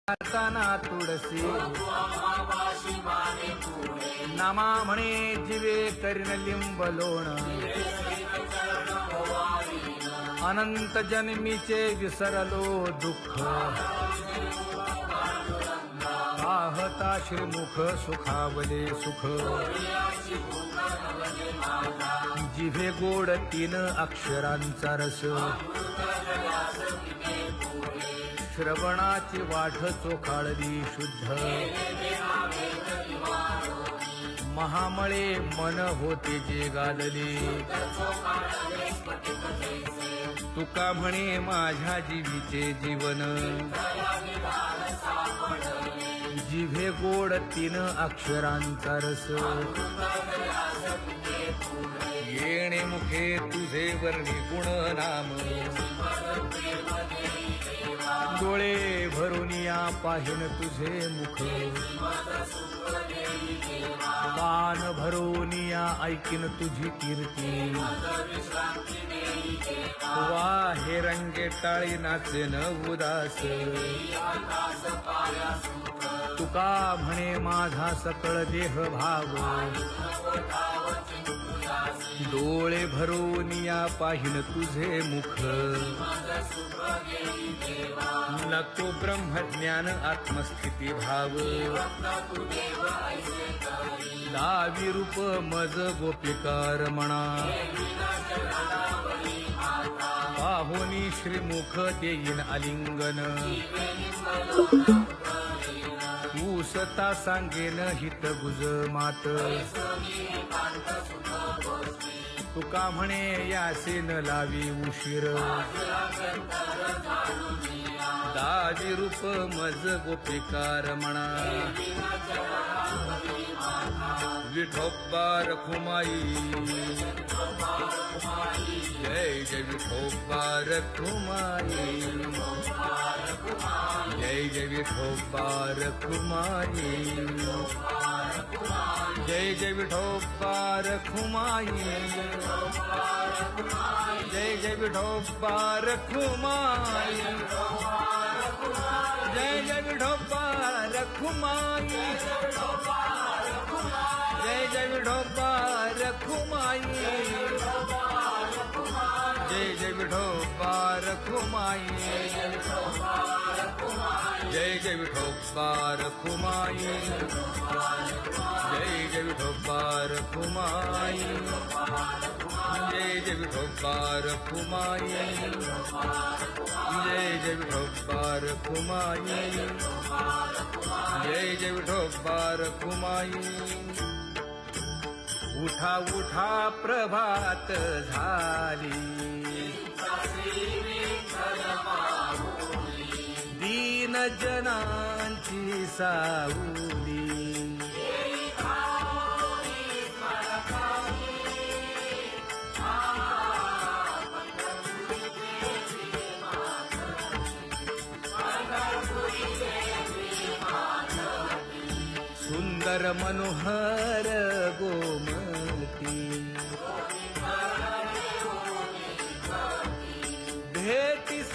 ताना तुळसी नामा म्हणे जीवे करीन लिंब लोण अनंत जन्मीचे विसरलो दुःख पाहता श्रीमुख सुखावले सुख जिभे गोड 3 अक्षरांचा रस श्रवणाची वाढ चोखाळली शुद्ध महामळे मन होते जे गादले तुका म्हणे माझ्या जीवीचे जीवन जिभे गोड 3 अक्षरांचा रस येणे मुखे तुझे वर्णी गुण नाम डोळे भरून या पाहिन तुझे मुख कान भरून या ऐकिन तुझी कीर्ती वा हे रंगे टाळी नाचेन उदास तुका म्हणे माझा सकळ देह भाव डोळे भरून या पाहिन तुझे मुख नको ब्रह्मज्ञान आत्मस्थिती भाव दावी रूप मज गोपिकार म्हणा पाहुनी श्रीमुख देईन आलिंगन ऊसता सांगेन हित गुज मात तुका म्हणे यासे न लावी उशीर दावी रूप मज गोपिकार म्हणा विठोबा रखुमाई जय जय विठोबा रखुमाई जय जय विठोबा रखुमाई जय जय विठोबा रखुमाई जय जय विठोबा रखुमाई जय जय विठोबा रखुमाई जय जय विठोबा रखुमाई जय जय विठोबा रखुमाई जय जय विठोबा रखुमाई जय जय विठोबा रखुमाई जय जय विठोबा रखुमाई जय जय विठोबा रखुमाई जय जय विठोबा रखुमाई उठा उठा प्रभात झाली दीन जनांची सावली सुंदर मनोहर गोमती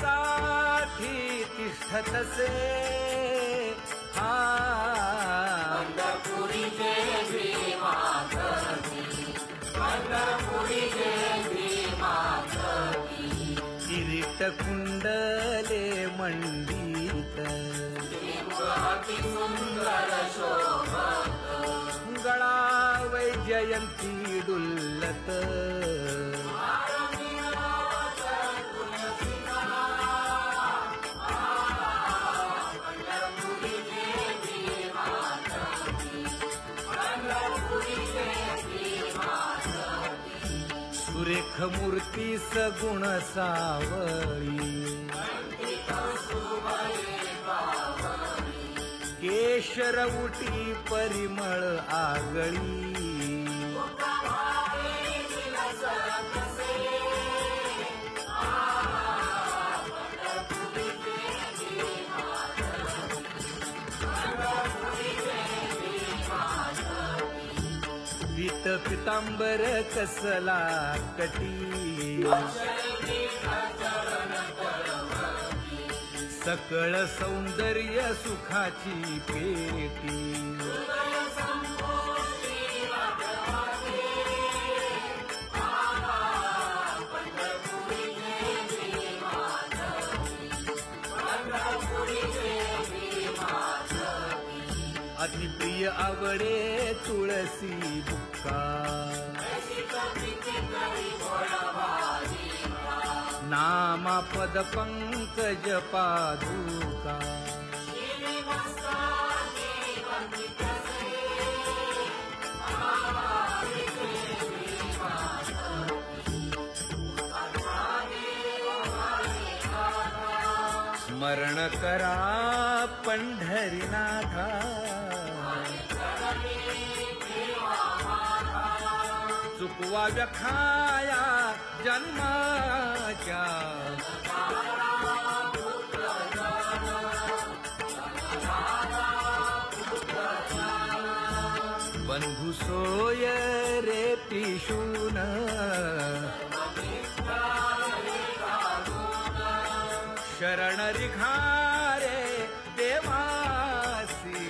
भेटीसाठी तिष्ठतसे किरीट कुंडले मंडित गळा वैजयंती डुल्लत सुरेख मूर्ती सगुण सावळी केशर उटी परिमळ आगळी पीत पितांबर कसला कटी सकळ सौंदर्य सुखाची पेटी अतिप्रिय आवडे तुळसी बुक्का नामा पद पंकज पादुका स्मरण करा पंढरीनाथा चुकवा व्यखाया जन्माच्या बंधु सोय रे पिशून शरण रिघारे देवासी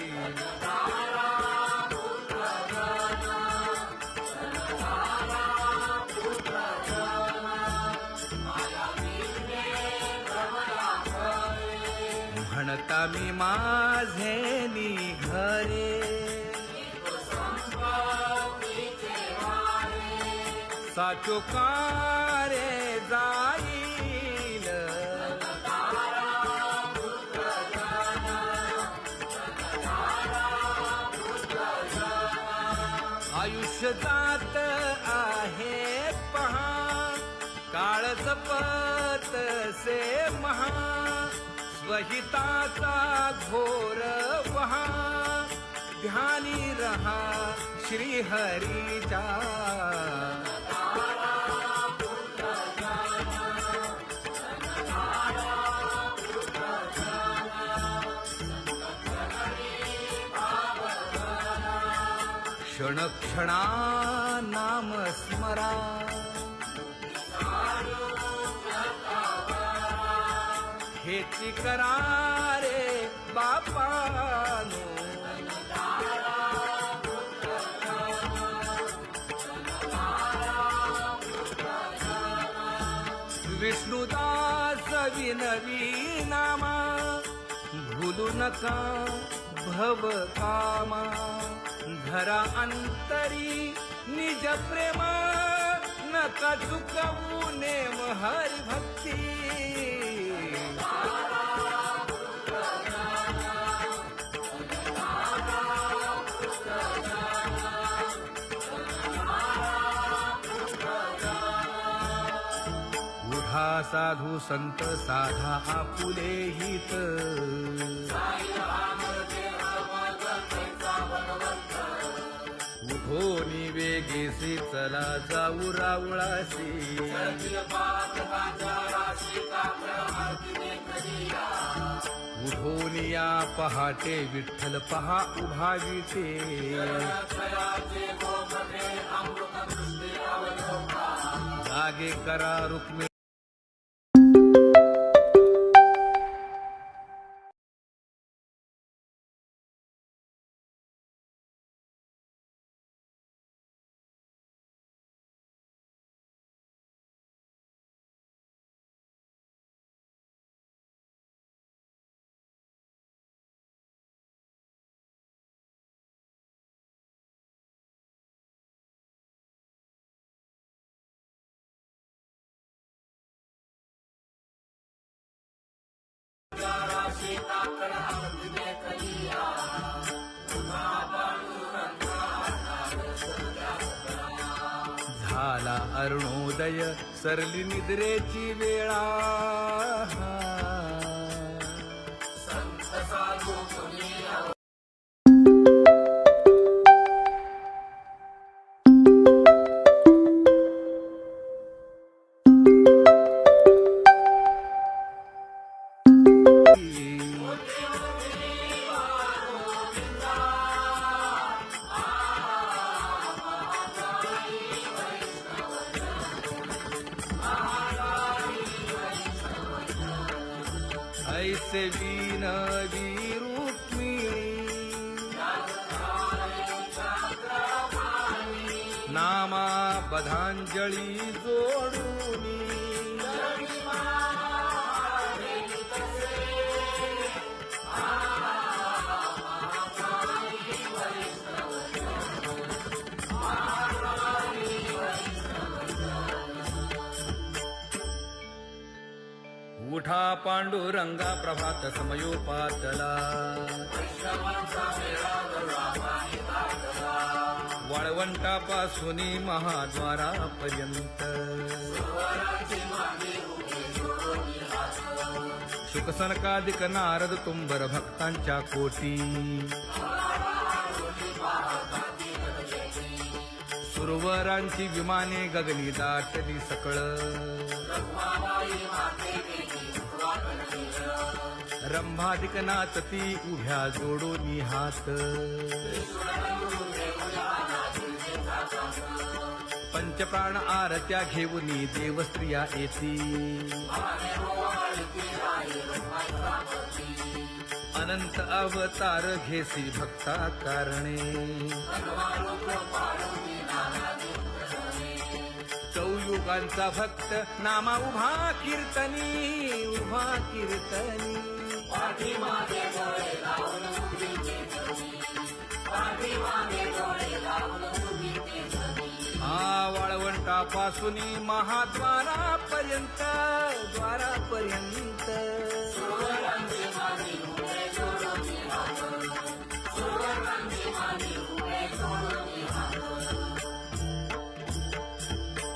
म्हणता मी माझे निघरे साचो कारे जाईल आयुष्य जात आहे पहा काळ जपत से महा स्वहिताचा घोर वहा ध्यानी रहा श्री हरीचा क्षण क्षणा नाम स्मरा हेची करारे बापानो विष्णुदास विनवी नामा भूलू नका भव कामा धरा अंतरी निज प्रेमा नका चुकवू नेम हरि भक्ती उठा साधू संत साधा आपुले हित उठोनी वेगेसी चला जाऊ रावळासी उठोनी या पहाटे विठ्ठल पहा उभा विटे जागे करा रुक्मिणी झाला अरुणोदय सरली निद्रेची वेळा तसे विनवी रुक्मिणी नामा बधांजळी जोडूनी उठा पांडुरंगा प्रभात समयोपातला वाळवंटापासून महाद्वारापर्यंत शुकसनकादिक नारद तुंबर भक्तांच्या कोटी सुरवरांची विमाने गगनी दाटली सकळ रंभादिक नाचती उभ्या जोडोनी हात पंचप्राण आरत्या घेऊनी देवस्त्रिया येती अनंत अवतार घेसी भक्ता कारणे चौयुगांचा भक्त नामा उभा कीर्तनी उभा कीर्तनी वाळवंटापासून महाद्वारापर्यंत द्वारापर्यंत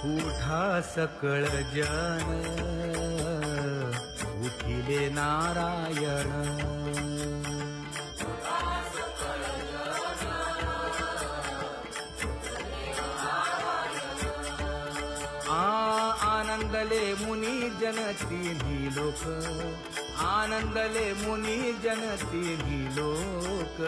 उठा सकळ जन उठिले नारायण आनंदले मुनी जन तिन्ही लोक आनंदले मुनी जन तिन्ही लोक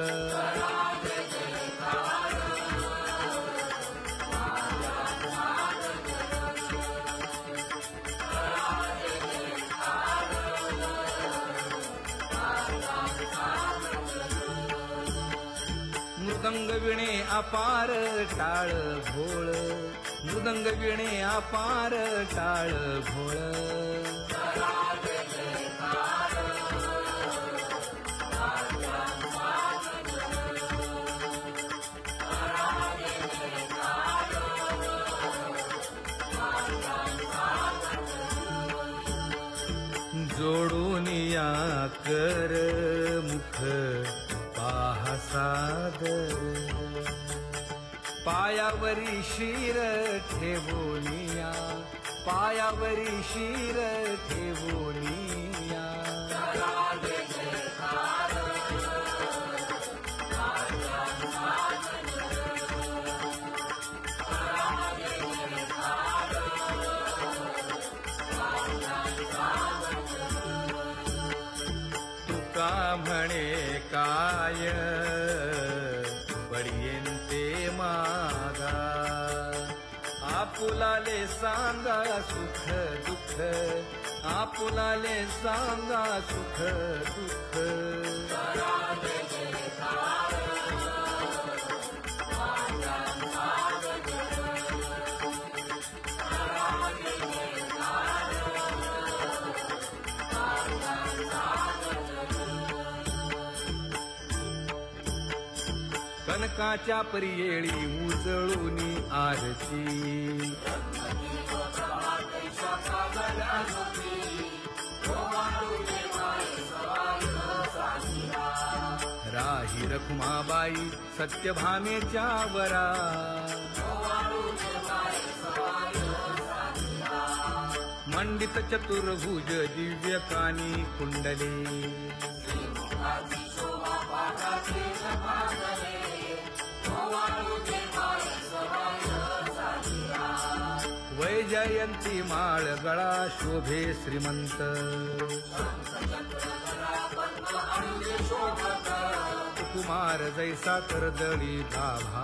मृदंग विणे अपार टाळ भोळ मृदंग विणे अपार टाळ भोळ जोडून या कर मुख पाहा सादर पायावरी शिर ठेवोनिया पायावरी शिर ठेवोनिया तुका म्हणे काय बडियेंते मागा आपुलाले सांगा सुख दुःख आपुलाले सांगा सुख दुःख कनकाच्या परियेळी उजळूनी आरती राही रखुमाबाई सत्यभामेच्या वरा मंडित चतुर्भुज दिव्य कानी कुंडले वैजयंती माळ गळा शोभे श्रीमंत कुमार जैसा करदळी गाभा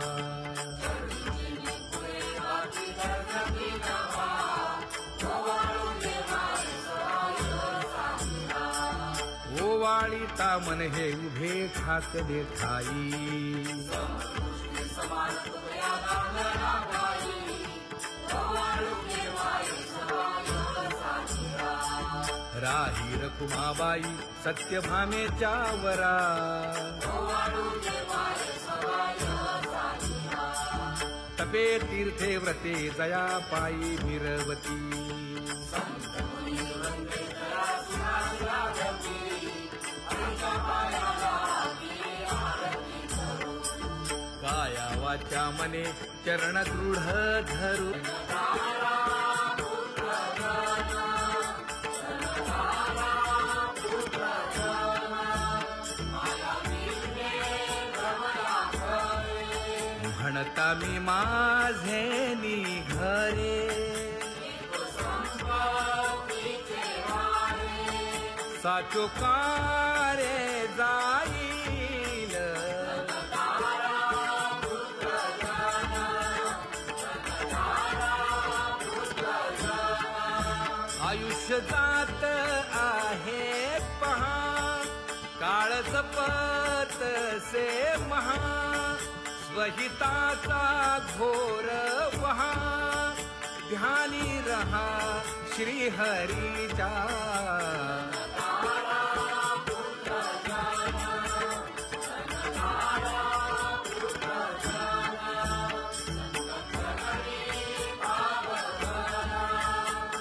आता मन हे उभे ठाकले ठाई राही रखुमाबाई सत्यभामेच्या वरा तपे तीर्थे व्रते जया पायी मिरवती काया वाचा मने चरण दृढ धरू म्हणता मी माझे निघरे साचो कारे जाईल आयुष्य जात आहे पहा काळ जपत से महा स्वहिताचा घोर वहा ध्यानी रहा श्री हरीचा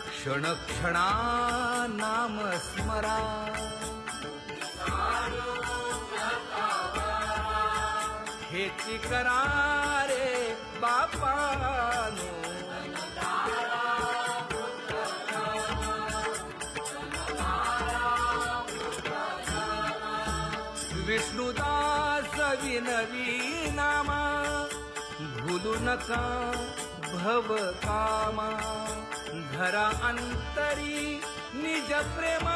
क्षण क्षणा नाम स्मरा हेची करारे बापानो विष्णुदास विनवी नामा भूलू नका भव कामा धरा अंतरी निज प्रेम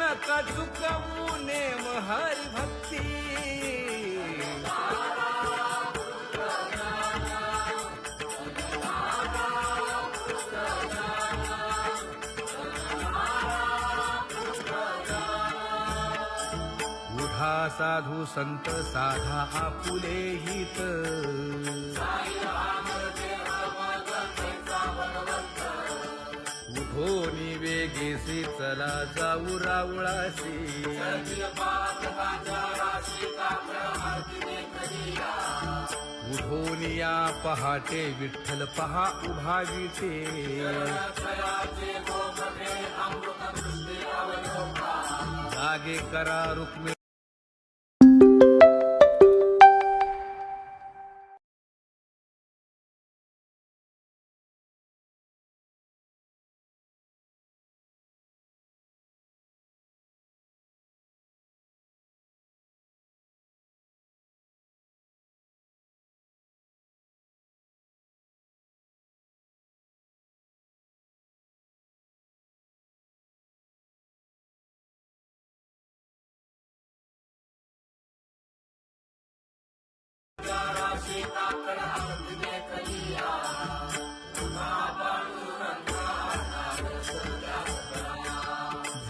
नका चुकवू नेम हरि भक्ती उठा साधू संत साधा आपुले हित उठोनी वेगेसी चला जाऊ रावळासी उठोनी या पहाटे विठ्ठल पहा उभा विटे जागे करा रुक्मिणी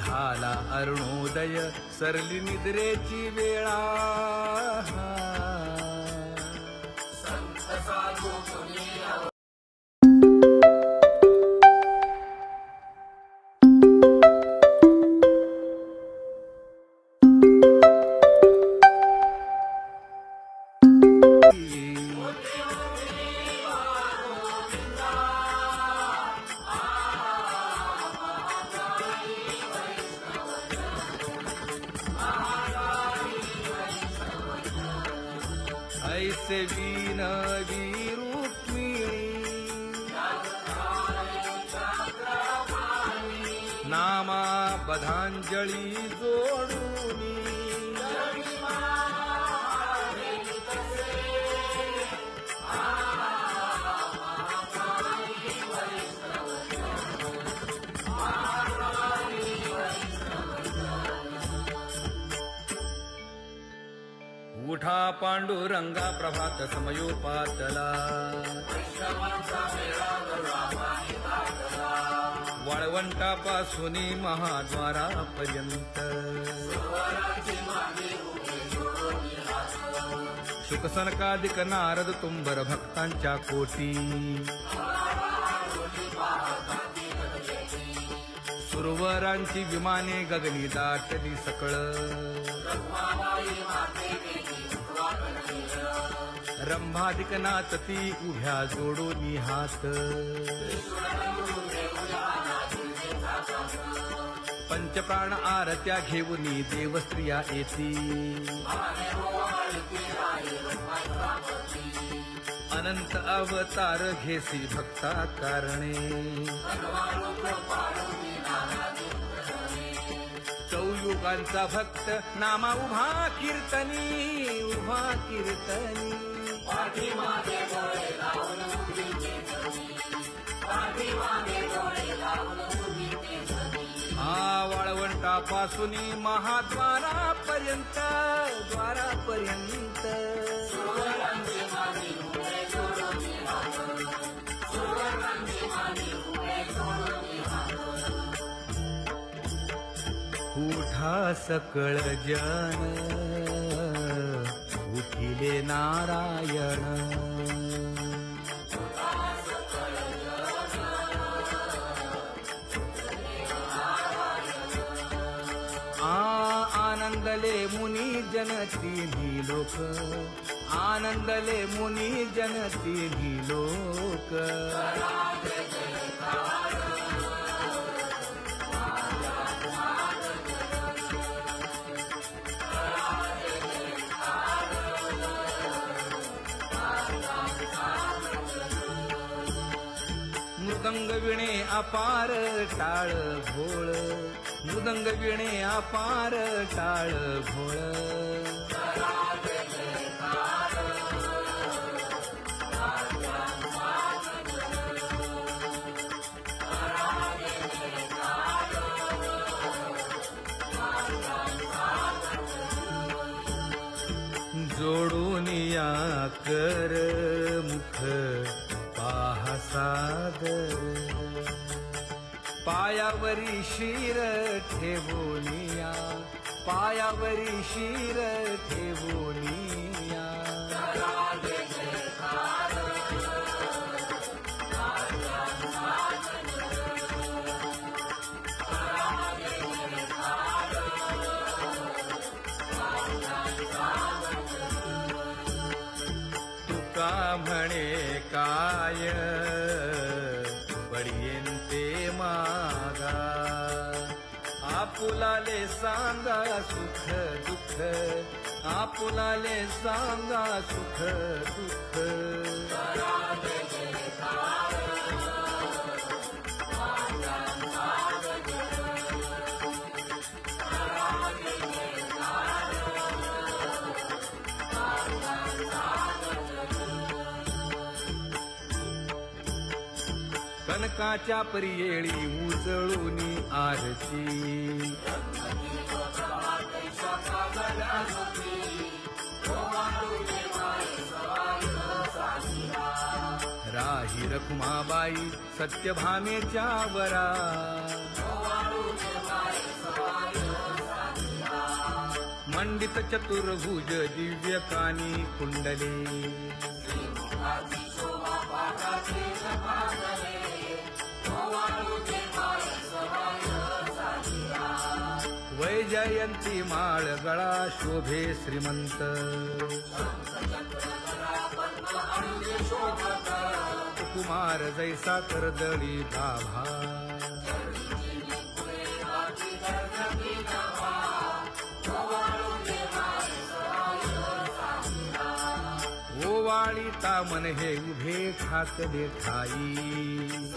झाला अरुणोदय सरली निद्रेची वेळा ऐसे विनवी रुक्मिणी नामा बधांजळी जोडूनी उठा पांडुरंगा प्रभात समयोपातला वाळवंटापासून महाद्वारापर्यंत शुकसनकादिक नारद तुंबर भक्तांच्या कोटी सुरवरांची विमाने गगनी दाटली सकळ रंभादिक नाचती उभ्या जोडोनी हात पंचप्राण आरत्या घेऊनी देवस्त्रिया येती अनंत अवतार घेसी भक्ता कारणे चौयुगांचा भक्त नामा उभा कीर्तनी वाळवंटापासून महाद्वारापर्यंत उठा सकळ जन उठिले नारायण आनंदले मुनी जन तिन्ही लोक आनंदले मुनी जन तिन्ही लोक मृदंग विणे अपार टाळ भोळ मृदंग विणे अपार टाळ भोळ जोडून या कर मुख पाहा सादर पायावरी शिर ठेवोनिया पायावरी शिर ठेवोनिया तुका म्हणे काय पडियेंते मागा आपुलाले सांगा सुख दुःख आपुलाले सांगा सुख दुःख कनकाच्या परियेळी उजळूनी आरती राही रखुमाबाई सत्यभामेच्या वरा मंडित चतुर्भुज दिव्य कानी कुंडले वैजयंती माळ गळा शोभे श्रीमंत कुमार जैसा करदळी गाभा ओवाळी तामन हे उभे ठाकले ठाई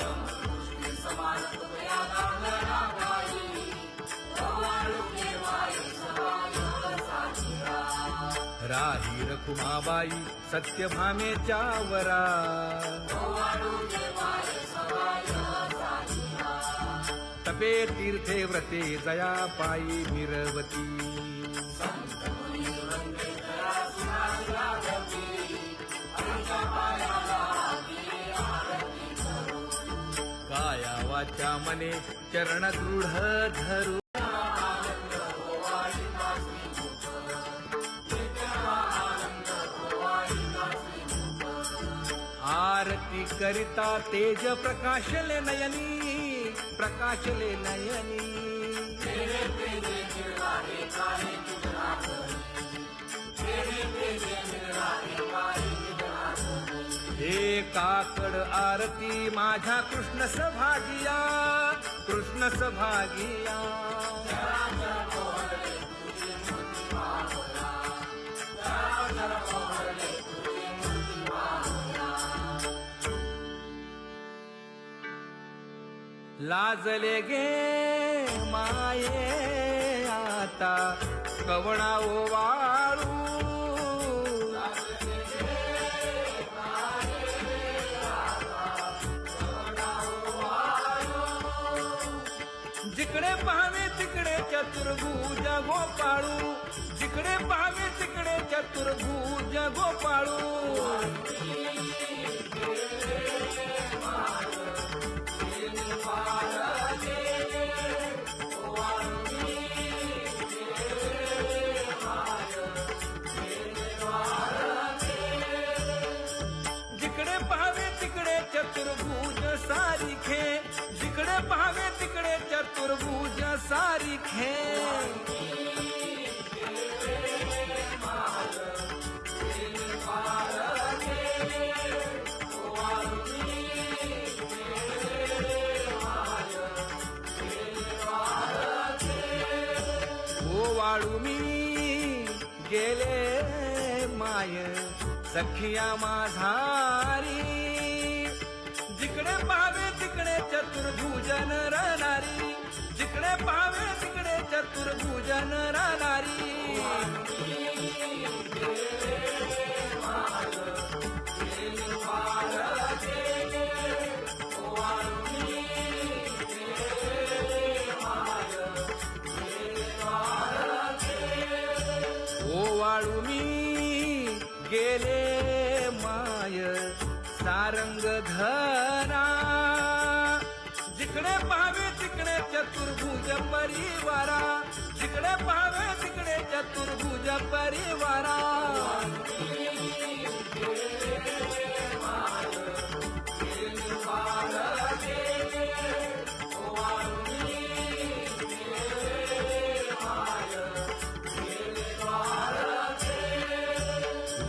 राही रखुमाबाई सत्यभामेच्या वरा तपे तीर्थे व्रते जया पायी मिरवती काया वाचा मने चरण दृढ धरू. आरती करिता तेज प्रकाशले नयनी, प्रकाशले नयनी. हे काकड आरती माझ्या कृष्ण सभागिया, कृष्ण सभागिया. लाजले गे माये आता कवणा ओवाळू. जिकडे पाहावे तिकडे चतुर्भुज गोपाळू, जिकडे पाहावे तिकडे चतुर्भुज गोपाळू. जिकडे पाहावे तिकडे चतुर्भुज सारिखे, जिकडे पाहावे तिकडे चतुर्भुज सारिखे. ओवाळू मी गेले माय सखिया माझारी. जिकडे पाहावे तिकडे चतुर्भुज नरनारी, जिकडे पाहावे तिकडे चतुर्भुज नरनारी. ओवाळू मी गेले माय सारंग धरा. जिकडे पाहावे तिकडे चतुर्भुज परिवारा, जिकडे पाहावे तिकडे चतुर्भुज परिवारा.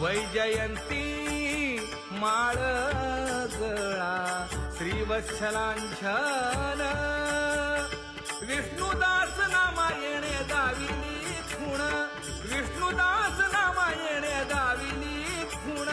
वैजयंती माळ गळा श्रीवत्सलांछन. विष्णुदास नामायणे दाविली खूण, विष्णुदास नामायणे दाविली खूण.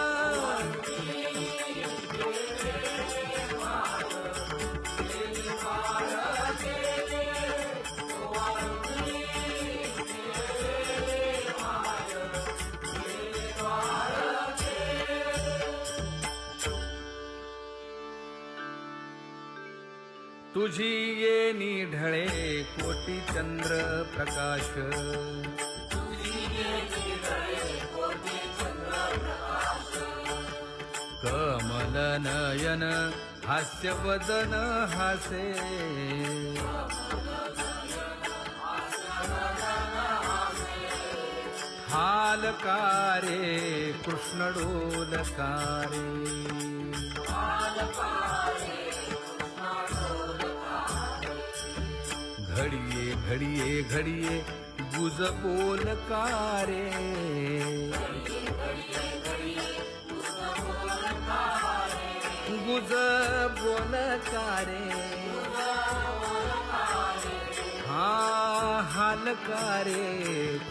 तुझी येणी ढळे कोटी चंद्र प्रकाश. कमल नयन हास्य वदन हासे. हालकारे कृष्ण डोलकारे. घडिये घडिये घडिये गुज बोलकारे. गुज बोलकारे. हा हालकारे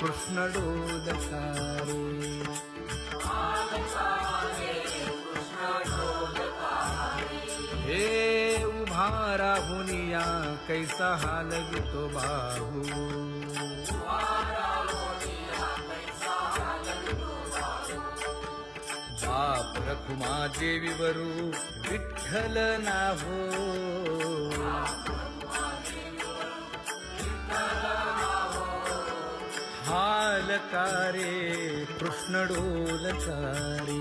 कृष्ण डोलकारे. हे उभा राहुनिया कैसा हालवितो बाहू. बाप रखुमा देवी वरू विठ्ठल नाहो. हालकारे कृष्ण डोलकारे.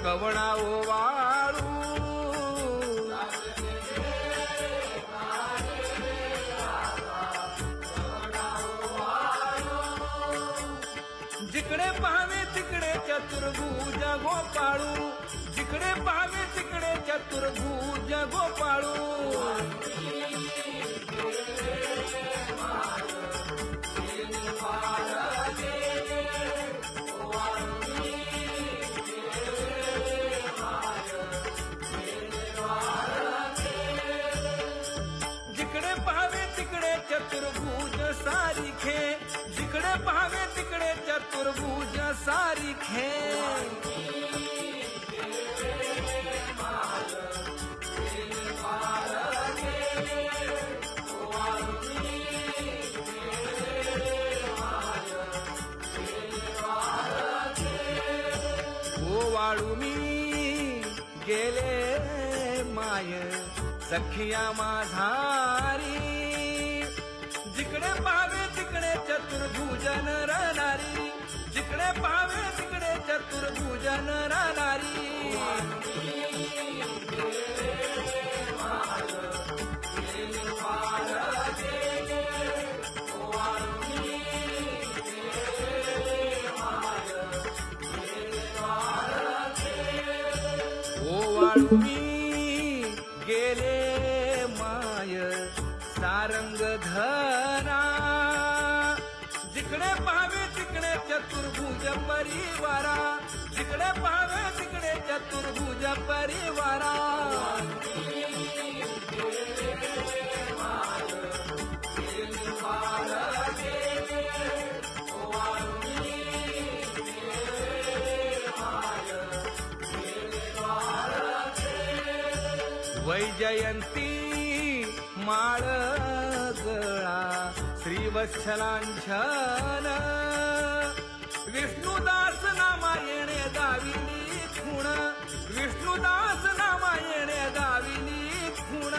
कवणा ओवाळू जिकडे पाहावे तिकडे चतुर्भुज गोपाळू जिकडे पाहावे तिकडे चतुर्भुज गोपाळू जिकडे पाहावे तिकडे चतुर्भुज सारिखे जिकडे पाहावे तिकडे चतुर्भुज सारिखे ओवाळू मी गेले माय सखिया माझारी जिकडे पाहावे तिकडे चतुर्भुज नर नारी जिकडे पाहावे तिकडे चतुर्भुज नर नारी ओवाळू मी गेले माय सारंग धरा जिकडे पाहावे तिकडे चतुर्भुज परिवारा जिकडे पाहावे तिकडे चतुर्भुज परिवारा वैजयंती माळ गळा श्रीवत्सलांछन विष्णुदास नामायणे दाविनी खूण विष्णुदास नामायणे दाविनी खूण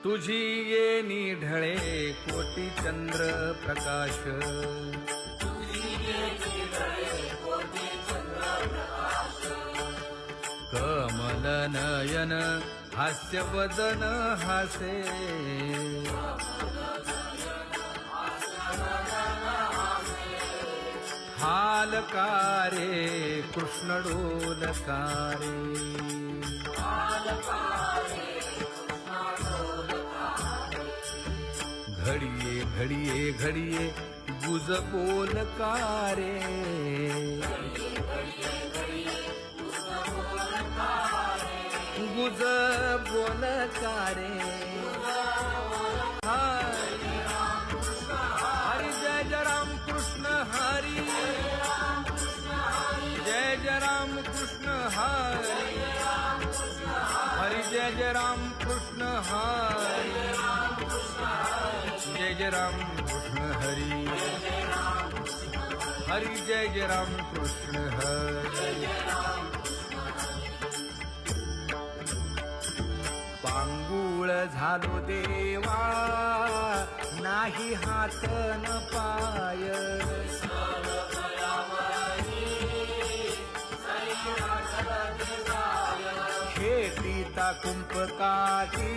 तुझी येणी ढळे कोटी चंद्र प्रकाश कमल नयन हास्य वदन हासे हालकारे कृष्ण डोलकारे घडिये घडिये घडिये गुज बोलकारे गुज बोलकारे हरि जय जय राम कृष्ण हरि जय जय राम कृष्ण हरि हरि जय जय राम कृष्ण हरि जय जय राम कृष्ण हरि हरि जय जय राम कृष्ण हरि पांगुळ झालो देवा नाही हात न पाय खेटीता कुंपकाठी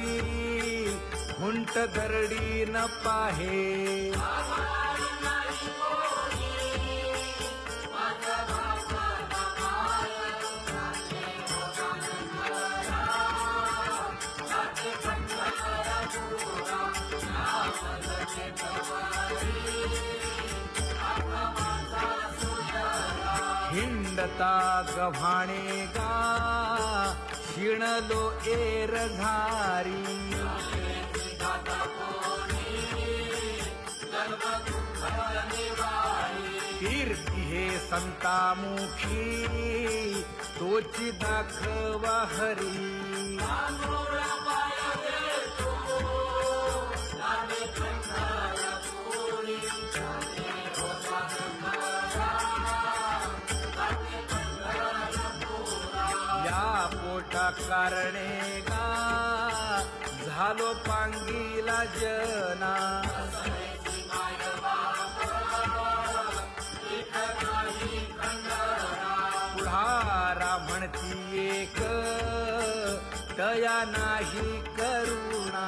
हुंट दरडी न पाहे हिंडता गव्हाणे गा शिणलो एर घारी कीर्ती हे संतामुखी तोची दाखवा हरी कारणे गा झालो पांगीला जना पुढारा म्हणती एक दया नाही करुणा